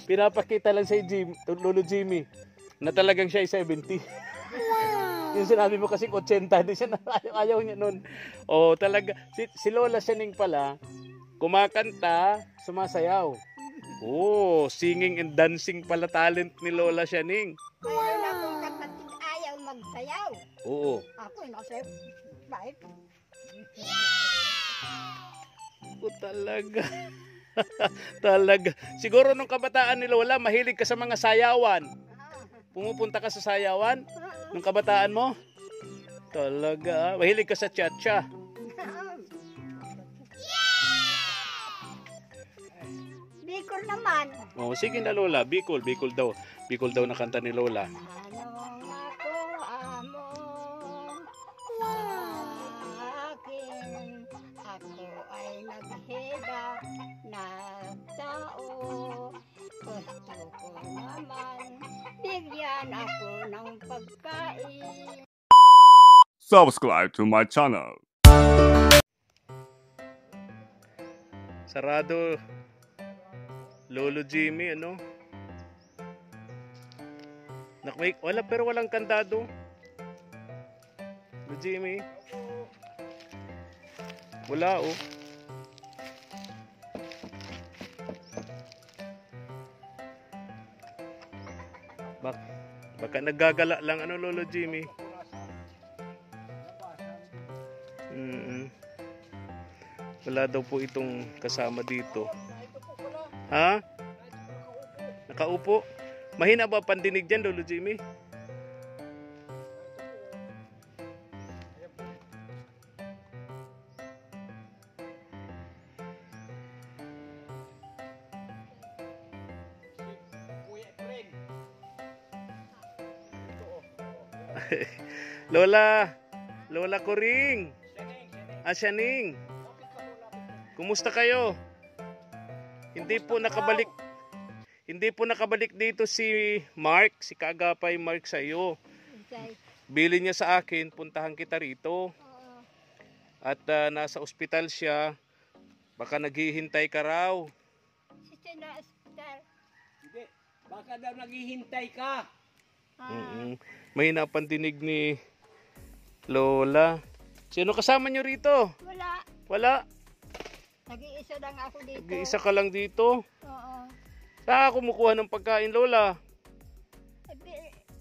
Pinapakita lang sa Lolo Jimmy na talagang siya ay 70. Yung sinabi mo kasi 80, di siya ayaw niya nun. O talaga, si Lola Sianing pala, kumakanta, sumasayaw. Oh, singing and dancing pala talent ni Lola Sianing. Mayroon akong kapatid ayaw magsayaw. Oo. Ako nasa bait. Oh, talaga. Talaga. Siguro nung kabataan ni Lola, mahilig ka sa mga sayawan. Pumupunta ka sa sayawan nung kabataan mo? Talaga. Mahilig ka sa cha-cha. Bicol naman. Oh, sige na Lola. Bicol daw. Bicol daw na kanta ni Lola. Anong ako amo akin, ako ay nagheda na tao. Gusto ko naman bigyan ako ng pagkain. Subscribe to my channel. Sarado Lolo Jimmy, ano? Wala, pero walang kandado. Lolo Jimmy. Wala, oh. Baka naggagala lang, ano, Lolo Jimmy? Wala daw po itong kasama dito. Ha? Nakaupo? Mahina ba pandinig dyan, Lolo Jimmy? Lola Coring. Sianing. Kumusta kayo? Hindi po nakabalik dito si Mark, si Kaagapay Mark sa iyo. Bili niya sa akin, puntahan kita rito. At nasa ospital siya. Baka naghihintay ka raw. Sa ospital. Hindi, baka daw naghihintay ka. May napandinig ni Lola. Sino kasama niyo rito? Wala. Nag-iisa lang ako dito. Nag-iisa ka lang dito? Oo. Saan ka kumukuha ng pagkain, Lola?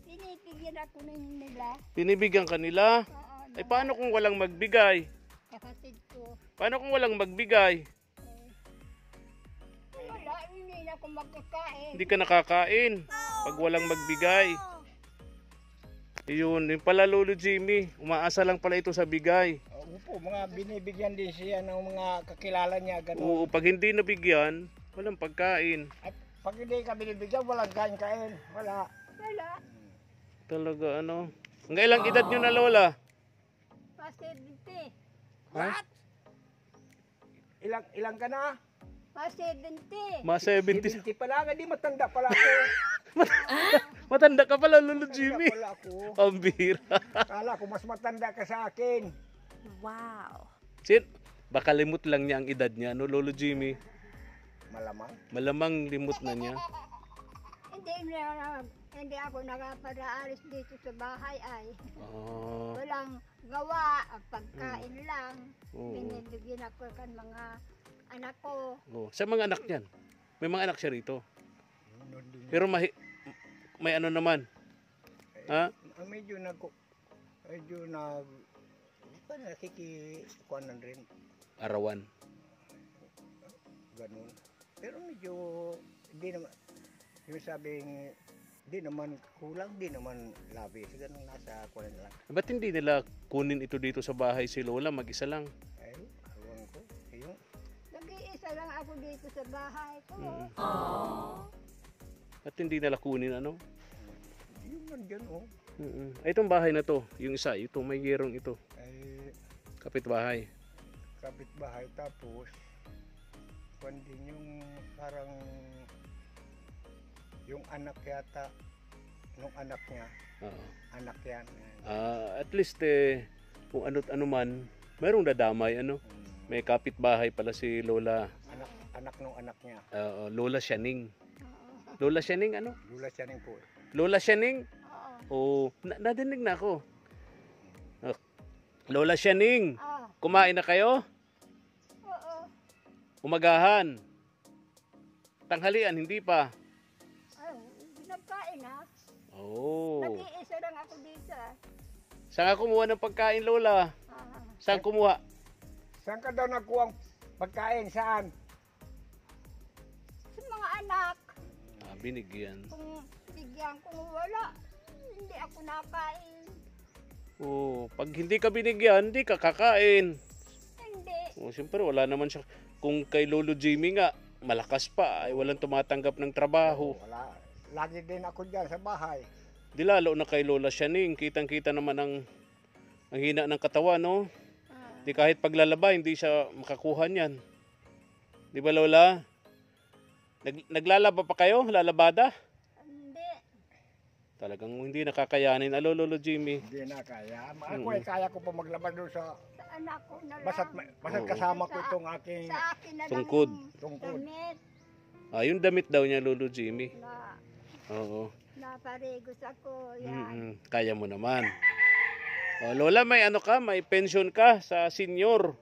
Binibigyan ako nila. Binibigyan ka nila? Oo. Ay, paano kung walang magbigay? Kapatid ko. Paano kung walang magbigay? Wala, hindi na ako magkakain. Hindi ka nakakain pag walang magbigay. Yun pala, Lolo Jimmy. Umaasa lang pala ito sa bigay. Opo, mga binibigyan din siya ng mga kakilala niya. Ganun. Oo, pag hindi nabigyan, walang pagkain. At pag hindi ka binibigyan, walang kain-kain. Wala. Talaga, ano? Hanggang ilang edad nyo na, Lola? Pa 70. Ha? Ilang ka na? Pa 70. Mga 70. 70 pala, hindi matanda pala ako. Matanda ka pala, Lolo Jimmy. Matanda pala ako. Ang bihira. Kala ko mas matanda ka sa akin. Wow. Baka limot lang niya ang edad niya, no, Lolo Jimmy? Malamang. Malamang limot na niya. Hindi ako nakaparaalis dito sa bahay ay. Oh. Walang gawa, pagkain lang. Oo. Binibigyan ako kan mga anak ko. Oh. Sa mga anak niyan, may mga anak siya rito. Pero may ano naman. Ha? Medyo nakikikuanan rin. Arawan. Ganun. Pero medyo, hindi naman, yung sabing, di naman kulang, di naman labis. Ganun nasa kuwan lang. Ba't hindi nila kunin ito dito sa bahay si Lola? Mag-isa lang. Ay, awan ko. Ayun. Nag-iisa lang ako dito sa bahay ko. Ba't hindi nila kunin, ano? Yun man dyan, oh. Ay, itong bahay na to, yung isa, ito, may gerong ito. Ay, Kapitbahay. kapitbahay. Tapos, kuwan din yung parang, yung anak yata, nung anak niya, Oo. anak yan. At least, kung ano't ano man, mayroong dadamay, ano? May kapitbahay pala si Lola. Anak nung anak niya. Lola Sianing. Lola Shaning, ano? Lula siya rin po. Lola Shaning? Oo. Nadinig na ako. Lola Shaning, Ah, kumain na kayo? oo. Umagahan. Tanghalian, hindi pa. Ay, nagkain ha. Oh. Nag-iisa lang ako dito ah. Saan ka kumuha ng pagkain, Lola? Ah, Saan kumuha? Saan ka daw nakuha ang pagkain? Saan? sa mga anak, Binigyan. kung bigyan kung wala, hindi ako nakain. Oh, pag hindi ka binigyan, hindi ka kakain. Hindi. Oh, siyempre wala naman siya. Kung kay Lolo Jimmy nga, malakas pa, ay walang tumatanggap ng trabaho. Wala. Lagi din ako dyan sa bahay. Di lalo na kay Lola Shaning, kitang-kita naman ang hina ng katawan, no? Ah, Di kahit paglalaba, hindi siya makakuha niyan. Di ba, Lola? Naglalaba pa kayo? Lalabada? hindi. Talagang hindi nakakayanin. Alo, Lolo Jimmy. Hindi na kaya. Ako ay kaya ko pa maglabas doon sa... Sa anak ko na lang. Basta't Oo. kasama ko itong aking Sa akin na lang Tungkod. yung tungkod. damit Yung damit daw niya, Lolo Jimmy. na Oo. naparigos ako. Yan. Kaya mo naman. Lola, may ano ka? May pension ka sa senior.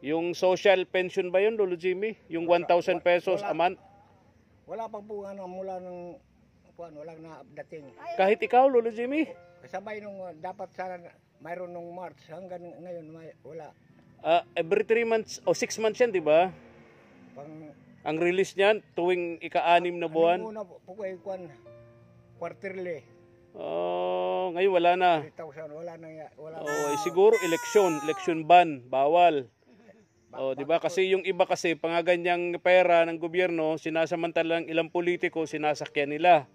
Yung social pension ba yun, Lolo Jimmy? Yung 1,000 pesos a month? Wala pang po mula ng... Walang na-updating. Ay, Kahit ikaw, Lolo Jimmy? Kasabay nung dapat sana mayroon nung March hanggang ngayon wala. Every 3 months o 6 months yan, di ba? Pang Ang release niyan tuwing ika-6 na buwan. Ano muna po kayo quarterly. Ngayon wala na. 3,000 wala na wala. Siguro election ban, bawal. Di ba? Kasi yung iba kasi pangaganyang pera ng gobyerno, sinasamantalang ilang politiko, sinasakyan nila.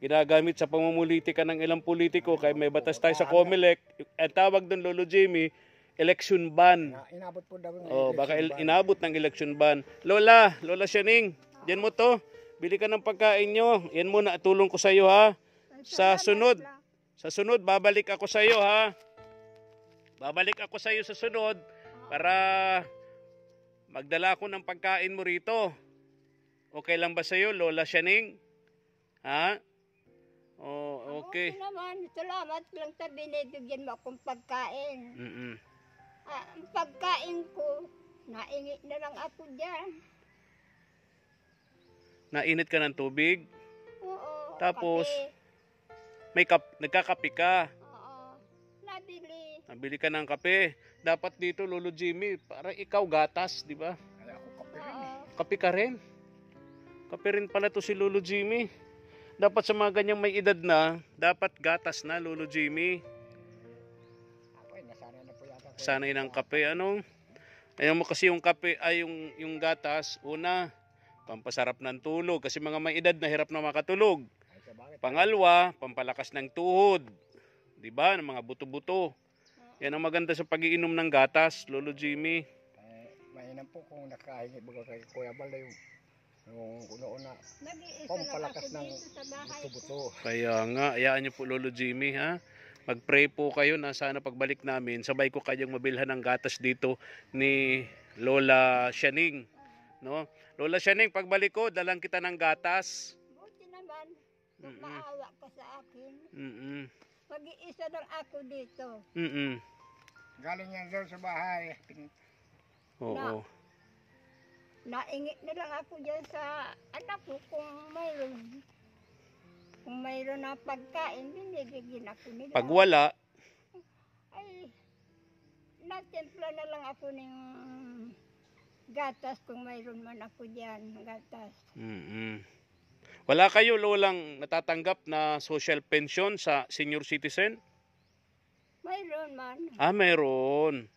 Ginagamit sa pamumulitika ng ilang politiko, kaya may batas tayo sa COMELEC. Ang tawag doon, Lolo Jimmy, election ban. Inabot po daw ng Baka election ban. inabot ng election ban. Lola Shaning, diyan mo to. Bili ka ng pagkain nyo. Yan muna, tulong ko sa iyo ha. Sa sunod, babalik ako sa iyo ha. Babalik ako sa iyo sa sunod para magdala ako ng pagkain mo rito. Okay lang ba sa iyo, Lola Shaning? Ha? Okay. Okay naman. Salamat lang sa binibigyan mo akong pagkain. Ang pagkain ko, naingi na lang ako dyan. Nainit ka ng tubig? Oo. Tapos? Kape. Nagkakape ka. Oo. Nabili. Nabili ka ng kape. Dapat dito, Lolo Jimmy, para ikaw gatas, di ba? Kaya ako kape rin eh. Oo. Kape ka rin. Kape rin pala to si Lolo Jimmy. Dapat sa mga ganyang may edad na, dapat gatas na, Lolo Jimmy. Ako ay nasanay na po yata. Sanay ng kape, ano? Ayaw mo kasi yung kape, ay yung gatas, una, pampasarap ng tulog. Kasi mga may edad na hirap na makatulog. Ay, sa bakit? Pangalawa, pampalakas ng tuhod. Di ba? Ng mga buto-buto. Yan ang maganda sa pagiinom ng gatas, Lolo Jimmy. Mainam po kung nakahingi baga kay Kuya Balda yung noon na Nag-iisa lang pampalakas ako ng dito sa bahay ko. buto-buto. Kaya nga, ayaan niyo po Lolo Jimmy ha. Mag-pray po kayo na sana pagbalik namin, sabay ko kayong mabilhan ng gatas dito ni Lola Shaning. No? Lola Shaning, pagbalik ko, dalang kita ng gatas. Buti naman. Maawa ka sa akin. Mag-iisa lang ako dito. Galing yan doon sa bahay. Oo. Naingi na lang ako dyan sa anak ko kung mayroon. Kung mayroon na pagkain, binibigyan ako nila. Pag wala, Ay, natimpla na lang ako ng gatas kung mayroon man ako dyan, gatas. wala kayo lolang natatanggap na social pension sa senior citizen? Mayroon man. Meron.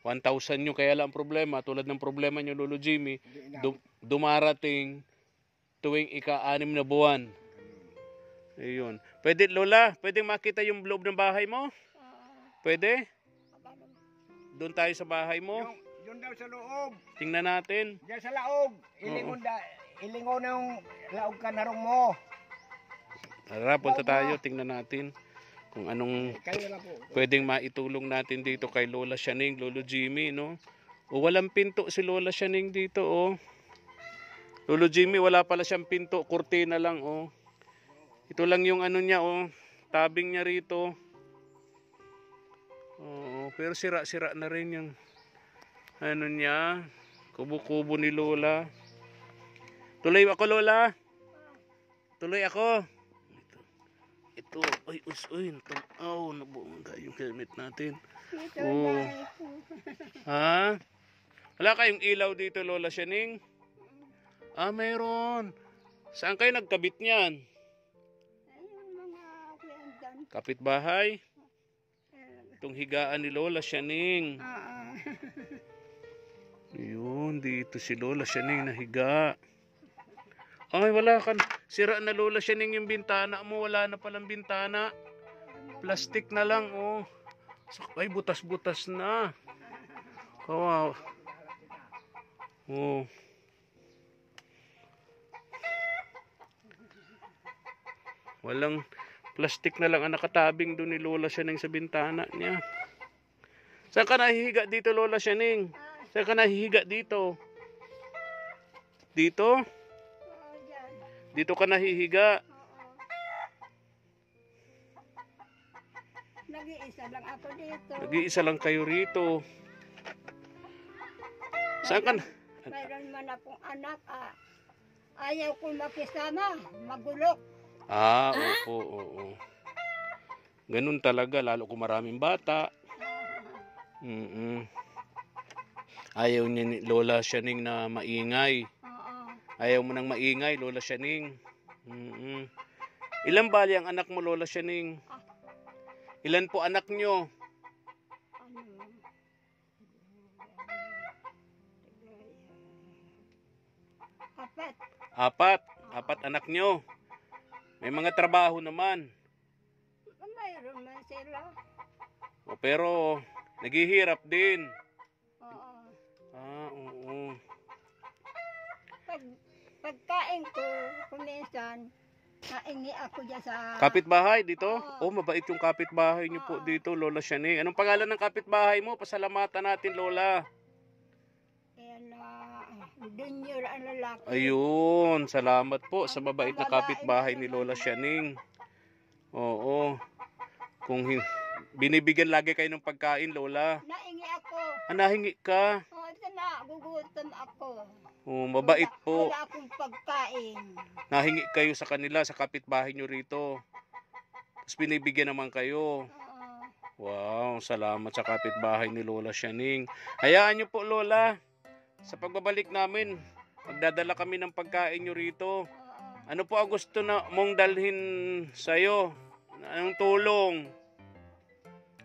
1,000 nyo, kaya lang problema, tulad ng problema nyo, Lolo Jimmy, dumarating tuwing ika-6 na buwan. Ayun. Pwede, Lola, pwede makita yung loob ng bahay mo? Pwede? Doon tayo sa bahay mo? Yun daw sa loob. Tingnan natin. Diyan sa laog. Ilingon na yung laog kanarong mo. Tara, punta tayo, tingnan natin kung anong Kayo na po. pwedeng maitulong natin dito kay Lola Shaning, Lolo Jimmy, no? O walang pinto si Lola Shaning dito, oh. Lolo Jimmy, wala pala siyang pinto. Kurtina lang, oh. Ito lang yung ano niya, oh. Tabing niya rito. Oo, pero sira-sira na rin yung ano niya. Kubo-kubo ni Lola. Tuloy ako, Lola. Tuloy ako. Ito. Ay, uy. Oh, nabuongga yung helmet natin. Ito Oo. na ito. Ha? Wala kayong ilaw dito, Lola Shaning? Ah, mayroon. Saan kayo nagkabit niyan? Ayun mga kwendan. Kapitbahay? Itong higaan ni Lola Shaning. Yun, dito si Lola Shaning nahiga. Ay, wala ka. Sira na Lola Shaning yung bintana mo. Wala na palang bintana. Plastic na lang, oh. Ay, butas-butas na. Kawawa. Oh. Walang plastic na lang ang nakatabing doon ni Lola Shaning sa bintana niya. Saan ka nahihiga dito, Lola Shaning? Saan ka nahihiga dito? Dito? Oo, dyan. Dito ka nahihiga. Oo. Nag-iisa lang ako dito. Nag-iisa lang kayo rito. Saan ka na? Mayroon man akong anak. Ayaw ko makisama. Magulok. Ah, oo. Ganun talaga, lalo kung maraming bata. Ayaw niya ni Lola Shaning na maingay. Oo. Ayaw mo nang maingay, Lola Shaning. Ilan bali ang anak mo, Lola Shaning? Ilan po anak nyo? Ano? Apat. Apat anak nyo. May mga trabaho naman. Mayroon man sila. Pero naghihirap din. Oo. Ah, oo. Pagkain ko, kuminsan, naingi ako dyan sa... Kapitbahay dito? Oo. Oh, mabait yung kapitbahay nyo po dito, Lola Shaning. Anong pangalan ng kapitbahay mo? Pasalamatan natin, Lola. Yan na, Junior ang lalaki. Ayun, salamat po sa mabait na kapitbahay ni Lola Shaning. Oo. Kung binibigyan lagi kayo ng pagkain, Lola. Naingi ako. Nahingi ka. O, na, gugutom ako. Oh, mabait po. Wala akong pagkain. Nahingi kayo sa kanila, sa kapitbahay nyo rito. Tapos binibigyan naman kayo. Oo. Wow, salamat sa kapitbahay ni Lola Shaning. Hayaan nyo po, Lola. Sa pagbabalik namin, magdadala kami ng pagkain nyo rito. Oo. Ano po ang gusto na mong dalhin sa'yo? Anong tulong?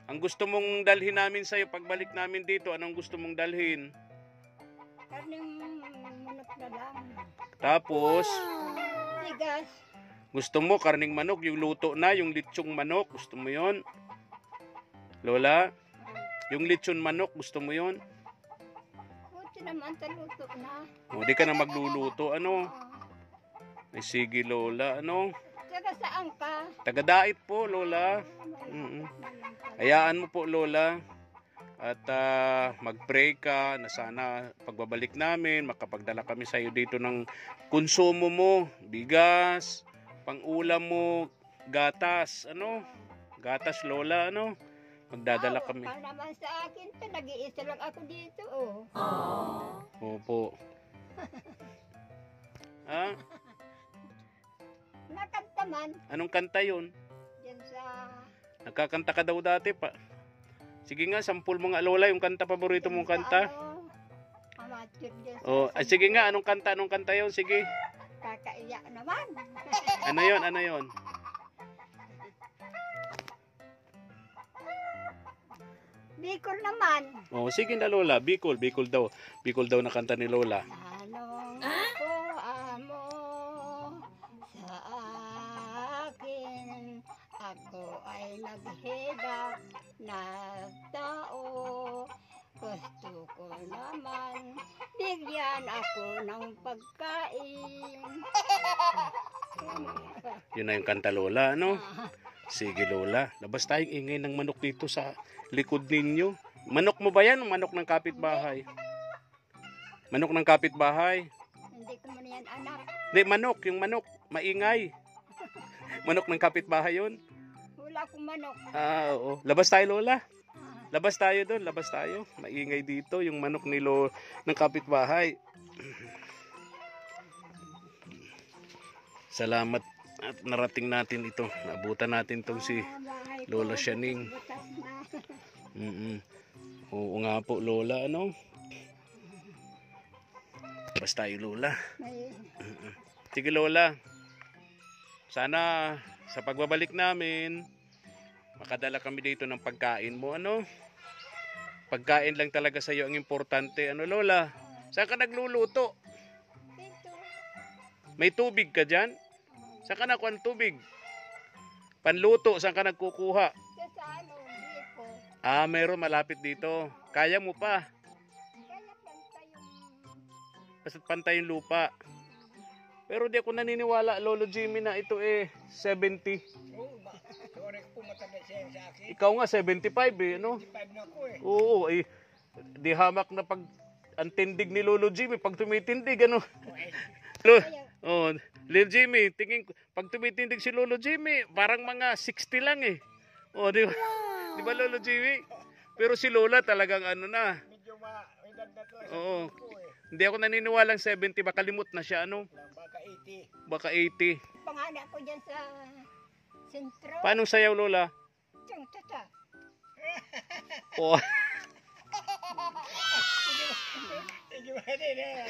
Ang gusto mong dalhin namin sa'yo pagbalik namin dito, anong gusto mong dalhin? Karning manok na lang. Tapos, Bigas. gusto mo karning manok, yung luto na, yung litsyong manok, gusto mo yon? Lola, yung litsyon manok, gusto mo yon? Buti naman taluto na. O, di ka na magluluto, ano? Oo. Ay, sige, Lola, ano? Saka saan ka? Tagadait po, Lola. Hayaan mo po, Lola. At mag-pray ka na sana pagbabalik namin, makapagdala kami sa iyo dito ng konsumo mo, bigas, pang-ulam mo, gatas, ano? Gatas, Lola, ano? Magdadala kami. Ka naman sa akin, nag-iisa lang ako dito, oh. Opo. Ha? Nakanta man, Anong kanta yun? dyan sa... Nagkakanta ka daw dati pa. Sige nga, sampul mo nga, Lola, yung kanta, paborito mong kanta. Amateur dyan sa... Oh, sige nga, anong kanta yun? Sige. Kakaiyak naman. Ano yun? Bicol naman. Oh, sige na, Lola. Bicol daw. Bicol daw na kanta ni Lola. Anong ako amo sa akin? Ako ay naghirap na tao. Gusto ko naman bigyan ako ng pagkain. Yun na yung kanta, Lola, ano? Sige, Lola. Labas tayong ingay ng manok dito sa likod ninyo. Manok mo ba yan? Manok ng kapitbahay? Manok ng kapitbahay? Hindi ko man yan yan, anak. Hindi, manok. Yung manok. Maingay. Manok ng kapitbahay yun. Wala akong manok. Ah, oo. Labas tayo, Lola. Ah, Labas tayo doon. Labas tayo. Maingay dito. Yung manok ni ng kapitbahay. Salamat at narating natin ito. Naabutan natin tong si bahay ko, Lola Sianing. butas na. Oo nga po, Lola. Ano? Labas tayo, Lola. May, Sige, Lola. Sana sa pagbabalik namin, makadala kami dito ng pagkain mo. Ano? Pagkain lang talaga sa iyo ang importante. Ano, Lola? Saan ka nagluluto? dito. May tubig ka dyan? Saan ka nakuha ng tubig? Panluto, saan ka nagkukuha? Sa ano, gripo. Ah, meron malapit dito. Kaya mo pa. Kaya planta yung... Basta't pantay yung lupa. Pero di ako naniniwala, Lolo Jimmy, na ito 70. Oo, sorry po matanda siya sa akin. Ikaw nga 75 ano? 55 na ako eh. Oo, di hamak na pag ang tindig ni Lolo Jimmy pag tumitindig ano. Oh, Lolo Jimmy, tingin ko pag tumitindig si Lolo Jimmy, parang mga 60 lang eh. Oh, di ba? Di ba Lolo Jimmy? Pero si Lola talagang ano na. Medyo edad na to. Oo. Po eh. Hindi ako naniniwalang 70, baka limot na siya ano. Baka 80. Baka 80. Panganak ko dyan sa sentro. Paano sayaw, Lola? Yung tata. Oh, Medyo din eh.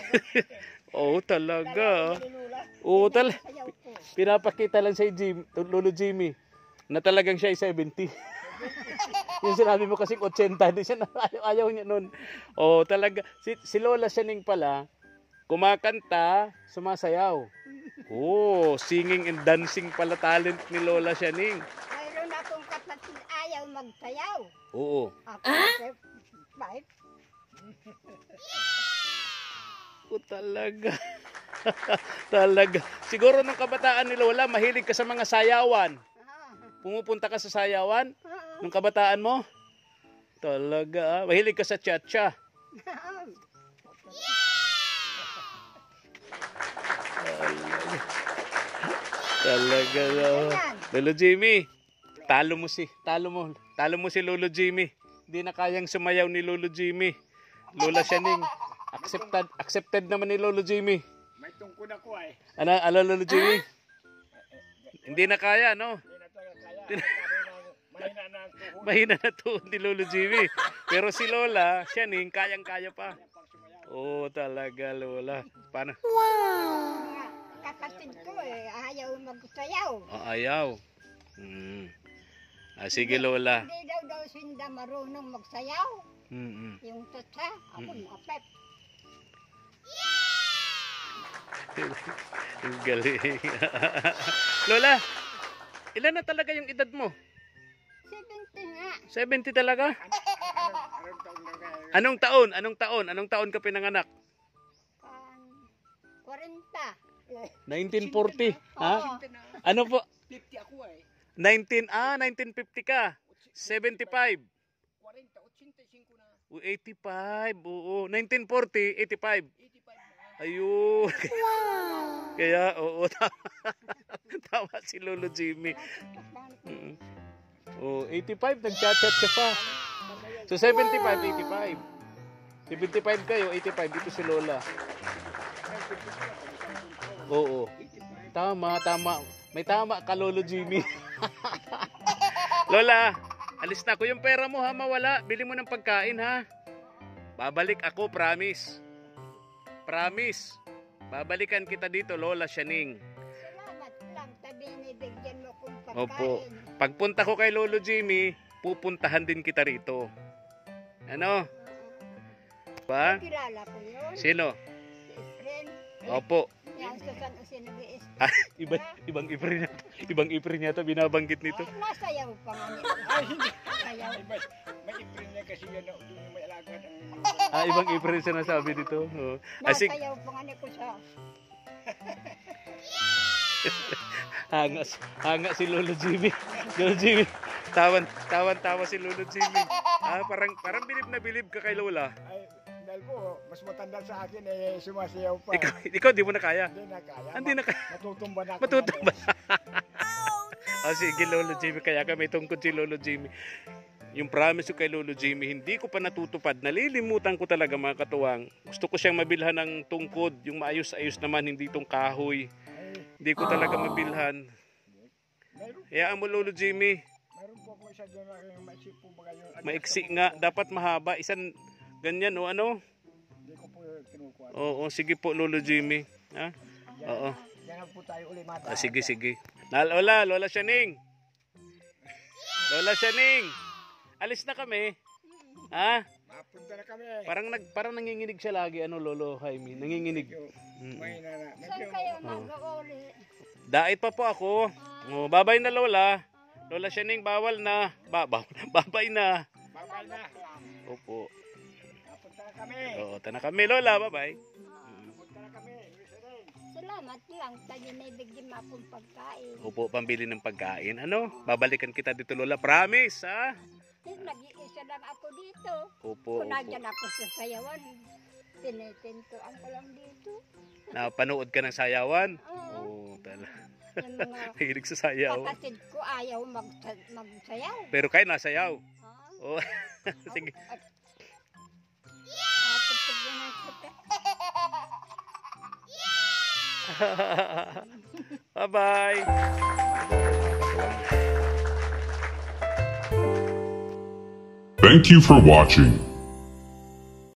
oh talaga. Nilula. Oo, Sayaw ko. pinapakita lang sa Lolo Jimmy na talagang siya ay 70. Yung sinabi mo kasing 80, di siya ayaw niya nun. Oh, talaga. Si Lola Sianing pala, kumakanta, sumasayaw. Oh, singing and dancing pala talent ni Lola Sianing. Mayroon akong kapatid ayaw magsayaw. Oo. Ako kasi, bakit? Oh, talaga. Talaga. Siguro nung kabataan ni Lola, mahilig ka sa mga sayawan. Pumupunta ka sa sayawan nung kabataan mo? Talaga. Mahilig ka sa cha-cha. Talaga. Lolo Jimmy, talo mo si Lolo Jimmy. Hindi na kayang sumayaw ni Lolo Jimmy. Lola Sianing, accepted naman ni Lolo Jimmy. May tungkod ako eh. Ano Lolo Jimmy? Hindi na kaya, no? Hindi na talaga kaya. Mahina na ang tuhod. Mahina na tuhod ni Lolo Jimmy. Pero si Lola Sianing, kayang-kaya pa. Oo, talaga, Lola. Paano? Mga kapatid ko ayaw magsayaw. Oh, ayaw. Sige, Lola. Hindi daw sinda marunong magsayaw. Yung tata, ako mapep. Ang galing. Lola, ilan na talaga yung edad mo? 70 nga. 70 talaga? Anong taon na kaya? Anong taon? Anong taon ka pinanganak? 40. 1940. Ha? Oo. Ano po? 50 ako eh. 1950 ka. 75. 40, 85 na. 85. Oo. 1940, 85. 85 na. Ayun. Kaya, oo. Tama si Lolo Jimmy. Oh, 85. Nag-chat-chat siya pa. So, 75, 85. 75 kayo, 85. Dito si Lola. Oo. Tama. May tama ka, Lolo Jimmy. Lola, alis na ko. Yung pera mo ha, mawala. Bili mo ng pagkain ha. Babalik ako, promise. Promise. Babalikan kita dito, Lola Sianing. Salamat lang, tabi nibigyan mo kong pagkain. Opo. Pagpunta ko kay Lolo Jimmy, pupuntahan din kita rito. Ano? Pa? Kilala ko yun. Sino? Si Efren. Opo. Yan sa San Jose nag-iis. Ibang ipre niya to binabanggit nito. Nasayaw pa nga nila. Ay, hindi. Sayaw. May ipin na kasi yan na may alaga ng... Ibang ipre siya nasabi dito. Oh. Nasayaw pa nga nila siya. Hanga si Lolo Jimmy. Lolo Jimmy. Tawa si Lolo Jimmy. Parang bilib na bilib ka kay Lola. Ay, dahil po, ko, mas matanda sa akin eh, sumasayaw pa. Ikaw di mo na kaya. Hindi na kaya. Hindi na kaya. Matutumba na ako. Matutumba. Sige, Lolo Jimmy, kaya kami tungkol si Lolo Jimmy. Yung promise ko kay Lolo Jimmy, hindi ko pa natutupad. Nalilimutan ko talaga mga katuwang. Gusto ko siyang mabilhan ng tungkod, yung maayos-ayos naman, hindi itong kahoy. Hindi ko talaga mabilhan. Hayaan mo, Lolo Jimmy. Meron po ako isa dyan na maisip po ba kayo. Maiksi nga, dapat mahaba. Isang ganyan o ano? Hindi ko po kinukuha. Oo, sige po, Lolo Jimmy. Ha? Oo. Diyan po tayo ulit mata. Sige. Lola Shaning. Lola Shaning. Alis na kami. Ha? Mapunta na kami. Parang nanginginig siya lagi, ano, Lolo Jaime. Nanginginig. May na. Saan kayo mag-uli? Dait pa po ako. Oh, babay na, Lola. Lola Shaning, bawal na. Babay na. Babay na. Opo. Mapunta na kami. Oo, tana kami, Lola. Bye-bye. Mapunta na kami. Salamat lang. Tayo na ibigyan mo akong pagkain. Opo, pambili ng pagkain. Ano? Babalikan kita dito, Lola. Promise, ha? Nag-iisa lang ako dito. Opo, Kung opo. nandyan ako sa sayawan, tinitintuan ko lang dito. Napanood ka ng sayawan? Oo. Oo, tala. Yung mga Mahilig sa sayaw. kapatid ko ayaw magsayaw. Pero kayo nasayaw. Ha? Oo. Sige. Tapos pagyan kita. Bye-bye. Thank you for watching.